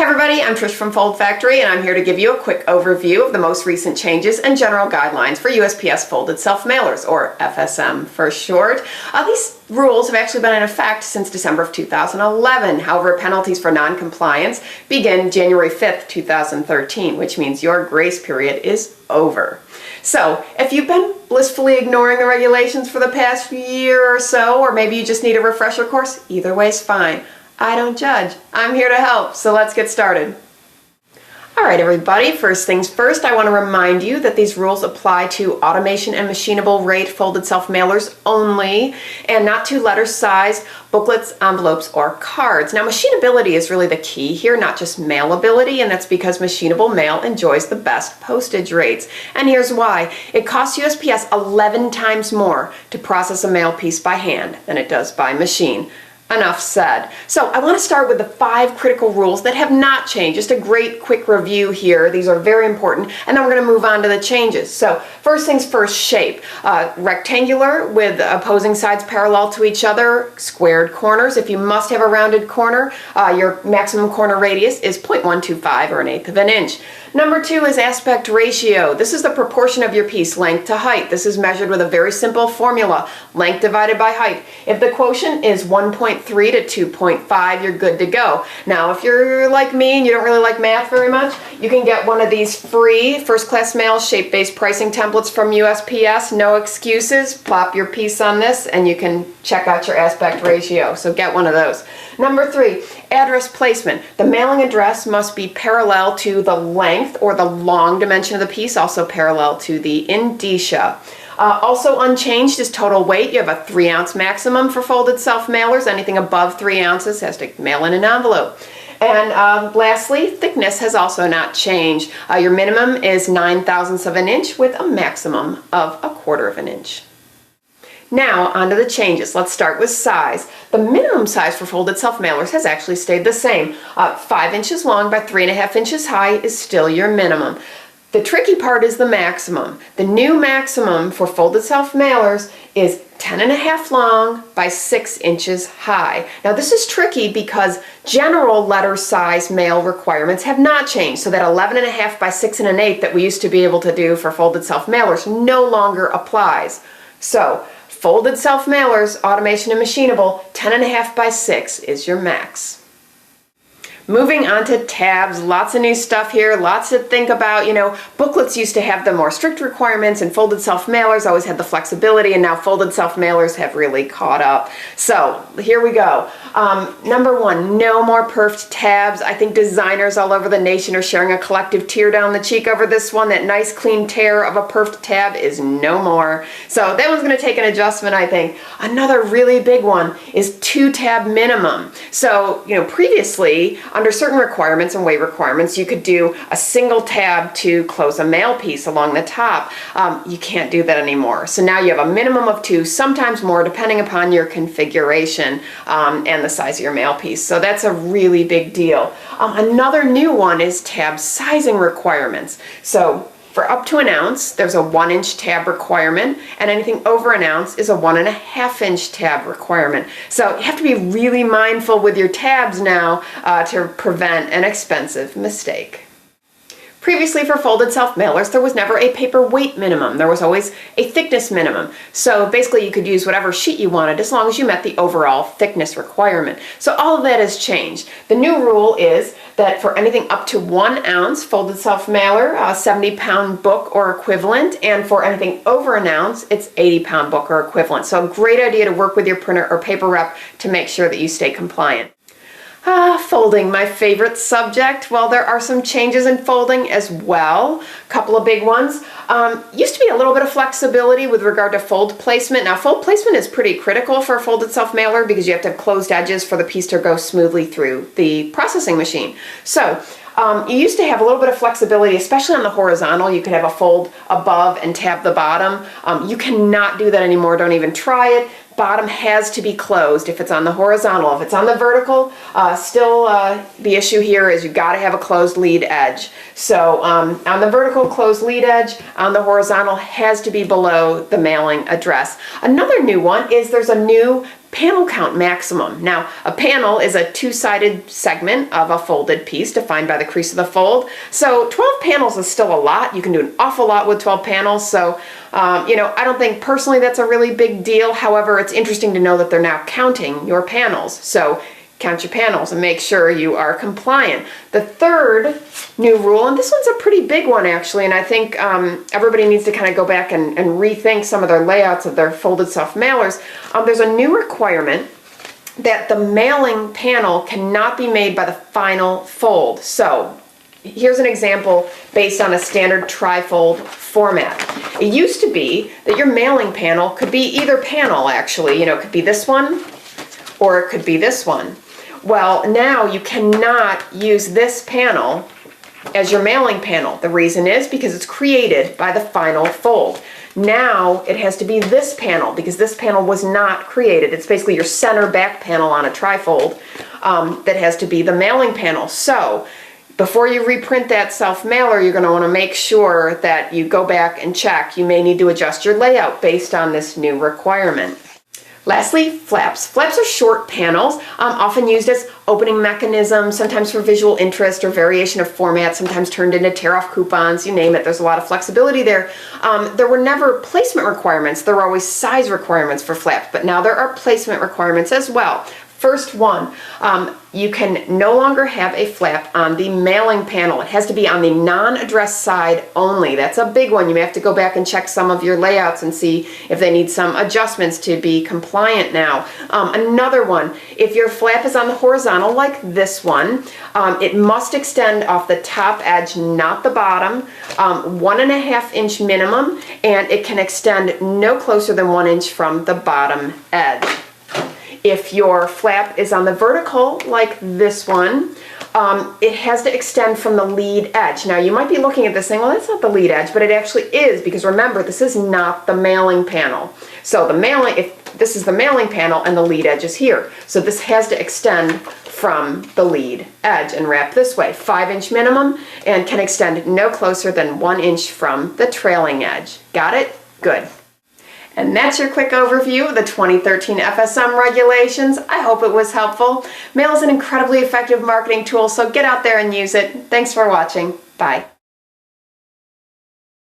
Hey everybody, I'm Trish from Fold Factory, and I'm here to give you a quick overview of the most recent changes and general guidelines for USPS Folded Self-Mailers, or FSM for short. These rules have actually been in effect since December of 2011. However, penalties for non-compliance begin January 5th, 2013, which means your grace period is over. So, if you've been blissfully ignoring the regulations for the past year or so, or maybe you just need a refresher course, either way is fine. I don't judge. I'm here to help, so let's get started. Alright everybody, first things first, I want to remind you that these rules apply to automation and machinable rate folded self-mailers only, and not to letter size, booklets, envelopes, or cards. Now machinability is really the key here, not just mailability, and that's because machinable mail enjoys the best postage rates. And here's why. It costs USPS 11 times more to process a mail piece by hand than it does by machine. Enough said. So I want to start with the 5 critical rules that have not changed. Just a great quick review here. These are very important. And then we're going to move on to the changes. So first things first, shape. Rectangular with opposing sides parallel to each other, squared corners. If you must have a rounded corner, your maximum corner radius is 0.125 or 1/8 of an inch. Number 2 is aspect ratio. This is the proportion of your piece, length to height. This is measured with a very simple formula, length divided by height. If the quotient is 1.3 to 2.5, you're good to go. Now, if you're like me and you don't really like math very much, you can get one of these free first-class mail shape-based pricing templates from USPS. No excuses. Plop your piece on this and you can check out your aspect ratio. So get one of those. Number 3, address placement. The mailing address must be parallel to the length or the long dimension of the piece, also parallel to the indicia. Also unchanged is total weight. You have a 3-ounce maximum for folded self-mailers. Anything above 3 ounces has to mail in an envelope. And lastly, thickness has also not changed. Your minimum is 9/1000ths of an inch with a maximum of 1/4 of an inch. Now, onto the changes. Let's start with size. The minimum size for folded self-mailers has actually stayed the same. 5 inches long by 3.5 inches high is still your minimum. The tricky part is the maximum. The new maximum for folded self-mailers is 10.5 long by 6 inches high. Now this is tricky because general letter size mail requirements have not changed, so that 11.5 by 6 1/8 that we used to be able to do for folded self-mailers no longer applies. So, folded self-mailers, automation and machinable, 10.5 by 6 is your max. Moving on to tabs, lots of new stuff here, lots to think about. You know, booklets used to have the more strict requirements and folded self-mailers always had the flexibility, and now folded self-mailers have really caught up. So here we go. Number 1, no more perfed tabs. I think designers all over the nation are sharing a collective tear down the cheek over this one. That nice clean tear of a perfed tab is no more. So that one's going to take an adjustment, I think. Another really big one is 2-tab minimum. So, you know, previously, under certain requirements and weight requirements, you could do a single tab to close a mail piece along the top. You can't do that anymore. So now you have a minimum of 2, sometimes more, depending upon your configuration and the size of your mail piece. So that's a really big deal. Another new one is tab sizing requirements. So for up to 1 ounce, there's a 1-inch tab requirement, and anything over 1 ounce is a 1.5-inch tab requirement. So you have to be really mindful with your tabs now to prevent an expensive mistake. Previously for folded self-mailers, there was never a paper weight minimum. There was always a thickness minimum. So basically you could use whatever sheet you wanted as long as you met the overall thickness requirement. So all of that has changed. The new rule is that for anything up to 1 ounce folded self-mailer, 70-pound book or equivalent, and for anything over 1 ounce, it's 80-pound book or equivalent. So a great idea to work with your printer or paper rep to make sure that you stay compliant. Folding, my favorite subject. Well, there are some changes in folding as well. A couple of big ones. Used to be a little bit of flexibility with regard to fold placement. Now, fold placement is pretty critical for a folded self-mailer because you have to have closed edges for the piece to go smoothly through the processing machine. So, you used to have a little bit of flexibility, especially on the horizontal. You could have a fold above and tab the bottom. You cannot do that anymore. Don't even try it. Bottom has to be closed if it's on the horizontal. If it's on the vertical, the issue here is you've got to have a closed lead edge. So on the vertical, closed lead edge. On the horizontal, has to be below the mailing address. Another new one is there's a new panel count maximum. Now, a panel is a two-sided segment of a folded piece defined by the crease of the fold. So 12 panels is still a lot. You can do an awful lot with 12 panels. So, I don't think personally that's a really big deal. However, it's interesting to know that they're now counting your panels. So count your panels and make sure you are compliant. The third new rule, and this one's a pretty big one actually, and I think everybody needs to kind of go back and rethink some of their layouts of their folded self-mailers. There's a new requirement that the mailing panel cannot be made by the final fold. So here's an example based on a standard trifold format. It used to be that your mailing panel could be either panel actually, it could be this one or it could be this one. Well, now you cannot use this panel as your mailing panel. The reason is because it's created by the final fold. Now it has to be this panel because this panel was not created. It's basically your center back panel on a trifold that has to be the mailing panel. So before you reprint that self-mailer, you're going to want to make sure that you go back and check. You may need to adjust your layout based on this new requirement. Lastly, flaps. Flaps are short panels, often used as opening mechanisms, sometimes for visual interest or variation of format, sometimes turned into tear-off coupons, you name it. There's a lot of flexibility there. There were never placement requirements. There were always size requirements for flaps, but now there are placement requirements as well. First one, you can no longer have a flap on the mailing panel. It has to be on the non-addressed side only. That's a big one. You may have to go back and check some of your layouts and see if they need some adjustments to be compliant now. Another one, if your flap is on the horizontal like this one, it must extend off the top edge, not the bottom, 1.5 inch minimum, and it can extend no closer than 1 inch from the bottom edge. If your flap is on the vertical, like this one, it has to extend from the lead edge. Now, you might be looking at this saying, well, that's not the lead edge, but it actually is, because remember, this is not the mailing panel. So if this is the mailing panel and the lead edge is here. So this has to extend from the lead edge and wrap this way. 5 inch minimum and can extend no closer than 1 inch from the trailing edge. Got it? Good. And that's your quick overview of the 2013 FSM regulations. I hope it was helpful. Mail is an incredibly effective marketing tool, so get out there and use it. Thanks for watching. Bye.